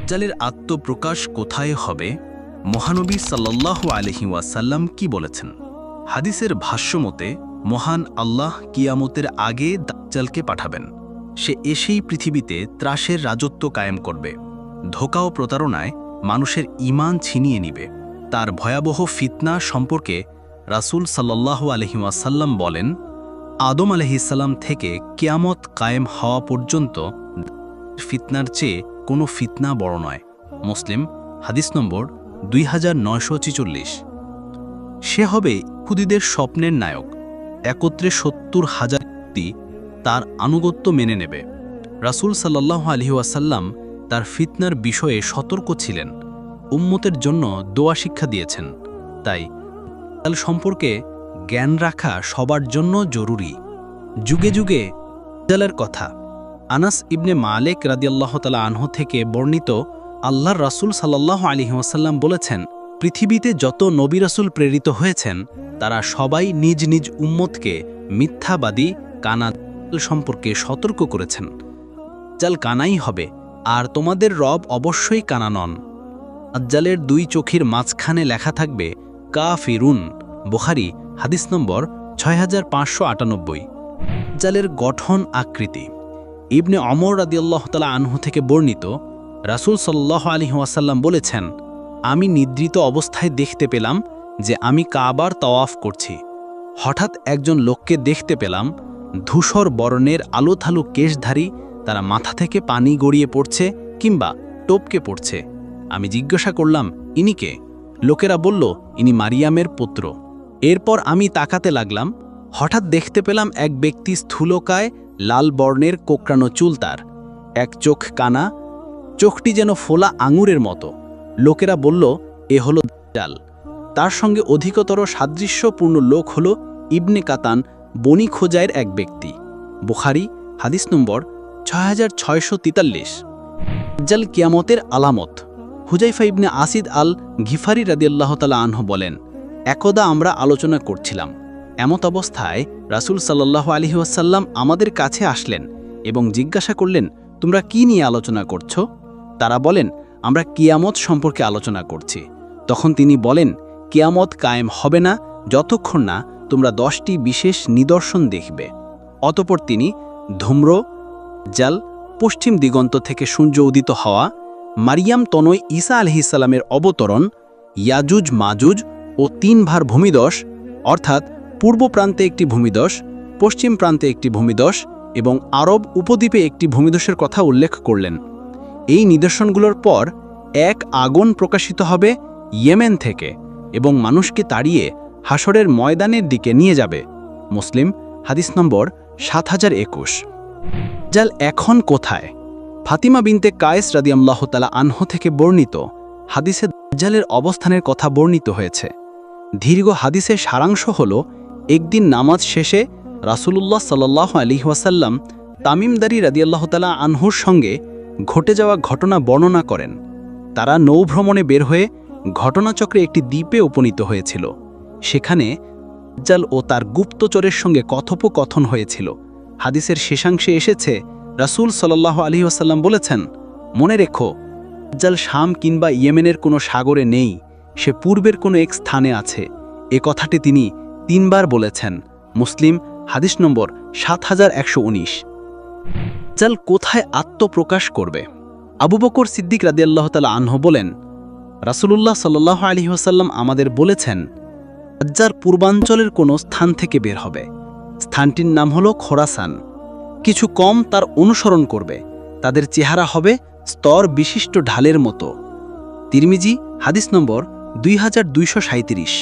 দাজ্জালের আত্মপ্রকাশ কোথায় হবে? মহানবী সাল্লাল্লাহু আলাইহি ওয়াসাল্লাম কি বলেছেন? হাদিসের ভাষ্যমতে মহান আল্লাহ কিয়ামতের আগে দাজ্জালকে পাঠাবেন। সে এসেই পৃথিবীতে ত্রাসের রাজত্ব কায়েম করবে। ধোঁকা ও প্রতারণায় মানুষের ঈমান ছিনিয়ে নিবে। তার ভয়াবহ ফিতনা সম্পর্কে রাসূল সাল্লাল্লাহু আলাইহি ওয়াসাল্লাম বলেন, আদম আলাইহিসসালাম থেকে কিয়ামত কায়েম হওয়া পর্যন্ত ফিতনার চেয়ে কোনো ফিতনা বড় নয়। মুসলিম হাদিস নম্বর 2946। সে হবে ইহুদীদের স্বপ্নের নায়ক। একত্রে ৭০,০০০ ব্যক্তি তার আনুগত্য মেনে নেবে। রাসূল সাল্লাল্লাহু আলাইহি ওয়াসাল্লাম তার ফিতনার বিষয়ে সতর্ক ছিলেন, উম্মতের জন্য দোয়া শিক্ষা দিয়েছেন। তাই দাজ্জাল সম্পর্কে জ্ঞান রাখা সবার জন্য জরুরি। যুগে যুগে দাজ্জালের কথা। আনাস ইবনে মালিক রাদিয়াল্লাহু তাআলা আনহু থেকে বর্ণিত, আল্লাহর রাসূল সাল্লাল্লাহু আলাইহি ওয়াসাল্লাম বলেছেন, পৃথিবীতে যত নবী রাসূল প্রেরিত হয়েছেন তারা সবাই নিজ নিজ উম্মতকে মিথ্যাবাদী কানা দাজ্জাল সম্পর্কে সতর্ক করেছেন। দাজ্জাল কানাই হবে, আর তোমাদের রব অবশ্যই কানা নন। দাজ্জালের দুই চোখের মাঝখানে লেখা থাকবে কাফিরুন। বুখারী হাদিস নম্বর 6598। দাজ্জালের গঠন আকৃতি। ইবনে ওমর রাদিয়াল্লাহু তাআলা আনহু থেকে বর্ণিত, রাসূল সাল্লাল্লাহু আলাইহি ওয়াসাল্লাম বলেছেন, আমি নিদ্রিত অবস্থায় দেখতে পেলাম যে আমি কাবার তাওয়াফ করছি। হঠাৎ একজন লোককে দেখতে পেলাম, ধূসর বর্ণের আলোথালু কেশধারী। তারা মাথা থেকে পানি গড়িয়ে পড়ছে কিংবা টপকে পড়ছে। আমি জিজ্ঞাসা করলাম, ইনি কে? লোকেরা বলল, ইনি মারিয়ামের পুত্র। এরপর আমি তাকাতে লাগলাম। হঠাৎ দেখতে পেলাম এক ব্যক্তি স্থূলকায়, লাল বর্ণের কোঁকড়ানো চুল, তার এক চোখ কানা, চোখটি যেন ফোলা আঙুরের মতো। লোকেরা বলল, এ হলো দাজ্জাল। তার সঙ্গে অধিকতর সাদৃশ্যপূর্ণ লোক হল ইবনে কাতান বনি খোজাইয়ের এক ব্যক্তি। বুখারী হাদিস নম্বর 6643। দাজ্জাল কিয়ামতের আলামত। হুযায়ফা ইবনে আসিদ আল গিফারি রাদিয়াল্লাহু তাআলা আনহু বলেন, একদা আমরা আলোচনা করছিলাম। এমত অবস্থায় রাসূল সাল্লাল্লাহু আলাইহি ওয়াসাল্লাম আমাদের কাছে আসলেন এবং জিজ্ঞাসা করলেন, তোমরা কি নিয়ে আলোচনা করছো? তারা বলেন, আমরা কিয়ামত সম্পর্কে আলোচনা করছি। তখন তিনি বলেন, কিয়ামত কায়েম হবে না যতক্ষণ না তোমরা 10টি বিশেষ নিদর্শন দেখবে। অতঃপর তিনি ধূম্র, দাজ্জাল, পশ্চিম দিগন্ত থেকে সূর্য উদিত হওয়া, মারিয়াম তনয় ঈসা আলাইহিসসালামের অবতরণ, ইয়াজুজ মাজুজ ও 3 ভার ভূমিধস, অর্থাৎ পূর্ব প্রান্তে একটি ভূমিধস, পশ্চিম প্রান্তে একটি ভূমিধস এবং আরব উপদ্বীপে একটি ভূমিধসের কথা উল্লেখ করলেন। এই নিদর্শনগুলোর পর এক আগুন প্রকাশিত হবে ইয়েমেন থেকে এবং মানুষকে তাড়িয়ে হাসরের ময়দানের দিকে নিয়ে যাবে। মুসলিম হাদিস নম্বর 7021। দাজ্জাল এখন কোথায়? ফাতিমা বিনতে কায়েস রাদিয়াল্লাহু তাআলা আনহু থেকে বর্ণিত হাদিসে দাজ্জালের অবস্থানের কথা বর্ণিত হয়েছে। দীর্ঘ হাদিসের সারাংশ হল, একদিন নামাজ শেষে রাসূলুল্লাহ সাল্লাল্লাহু আলাইহি ওয়াসাল্লাম তামিমদারি রাদিয়াল্লাহু তাআলা আনহুর সঙ্গে ঘটে যাওয়া ঘটনা বর্ণনা করেন। তারা নৌভ্রমণে বের হয়ে ঘটনাচক্রে একটি দ্বীপে উপনীত হয়েছিল। সেখানে দাজ্জাল ও তার গুপ্তচরের সঙ্গে কথোপকথন হয়েছিল। হাদিসের শেষাংশে এসেছে, রাসূল সাল্লাল্লাহু আলাইহি ওয়াসাল্লাম বলেছেন, মনে রেখো, দাজ্জাল শাম কিংবা ইয়েমেনের কোনো সাগরে নেই, সে পূর্বের কোনো এক স্থানে আছে। এ কথাটি তিনি 3 বার বলেছেন। মুসলিম হাদিস নম্বর 7119। দাজ্জাল কোথায় আত্মপ্রকাশ করবে? আবু বকর সিদ্দিক রাদিয়াল্লাহু তাআলা আনহু বলেন, রাসূলুল্লাহ সাল্লাল্লাহু আলাইহি ওয়াসাল্লাম আমাদের বলেছেন, দাজ্জাল পূর্বাঞ্চলের কোনো স্থান থেকে বের হবে। স্থানটির নাম হলো খোরাসান। কিছু কম তার অনুসরণ করবে। তাদের চেহারা হবে স্তর বিশিষ্ট ঢালের মতো। তিরমিজি হাদিস নম্বর 2237।